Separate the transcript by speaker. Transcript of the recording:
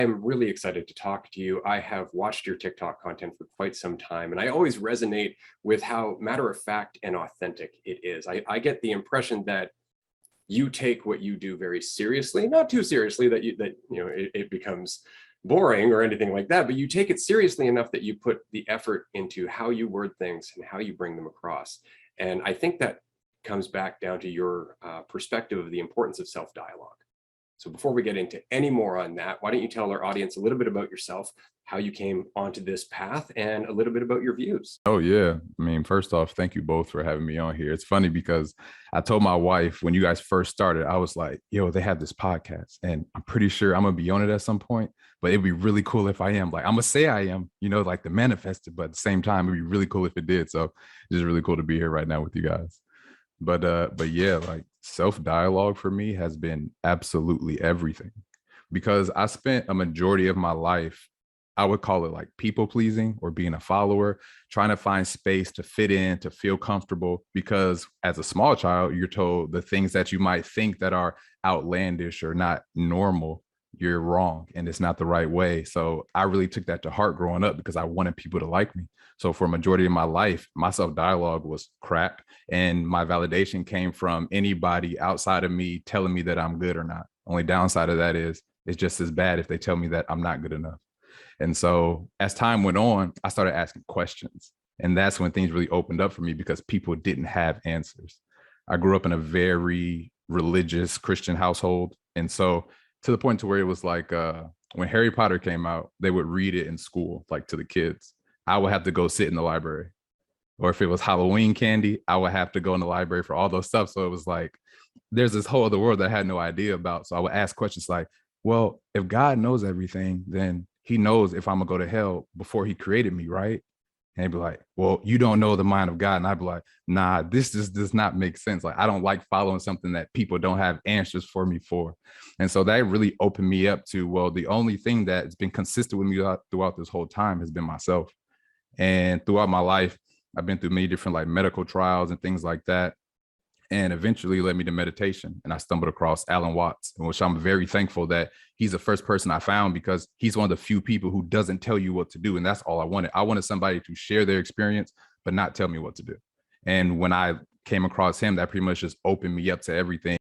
Speaker 1: I'm really excited to talk to you. I have watched your TikTok content for quite some time, and I always resonate with how matter of fact and authentic it is. I get the impression that you take what you do very seriously, not too seriously that it becomes boring or anything like that, but you take it seriously enough that you put the effort into how you word things and how you bring them across. And I think that comes back down to your perspective of the importance of self-dialogue. So before we get into any more on that, why don't you tell our audience a little bit about yourself, how you came onto this path, and a little bit about your views?
Speaker 2: Oh, yeah. I mean, first off, thank you both for having me on here. It's funny because I told my wife when you guys first started, I was like, yo, they have this podcast and I'm pretty sure I'm going to be on it at some point, but it'd be really cool if I am. Like, I'm going to say I am, like the manifested, but at the same time, it'd be really cool if it did. So it's just really cool to be here right now with you guys. But yeah, like self-dialogue for me has been absolutely everything because I spent a majority of my life, I would call it like people pleasing or being a follower, trying to find space to fit in, to feel comfortable. Because as a small child, you're told the things that you might think that are outlandish or not normal, you're wrong and it's not the right way. So I really took that to heart growing up because I wanted people to like me. So for a majority of my life, my self-dialogue was crap. And my validation came from anybody outside of me telling me that I'm good or not. Only downside of that is it's just as bad if they tell me that I'm not good enough. And so as time went on, I started asking questions. And that's when things really opened up for me because people didn't have answers. I grew up in a very religious Christian household. And so to the point to where it was like when Harry Potter came out, they would read it in school, like to the kids. I would have to go sit in the library. Or if it was Halloween candy, I would have to go in the library for all those stuff. So it was like, there's this whole other world that I had no idea about. So I would ask questions like, well, if God knows everything, then he knows if I'm gonna go to hell before he created me, right? And he'd be like, well, you don't know the mind of God. And I'd be like, nah, this just does not make sense. Like, I don't like following something that people don't have answers for me for. And so that really opened me up to, well, the only thing that's been consistent with me throughout this whole time has been myself. And throughout my life, I've been through many different like medical trials and things like that. And eventually led me to meditation. And I stumbled across Alan Watts, which I'm very thankful that he's the first person I found because he's one of the few people who doesn't tell you what to do. And that's all I wanted. I wanted somebody to share their experience, but not tell me what to do. And when I came across him, that pretty much just opened me up to everything.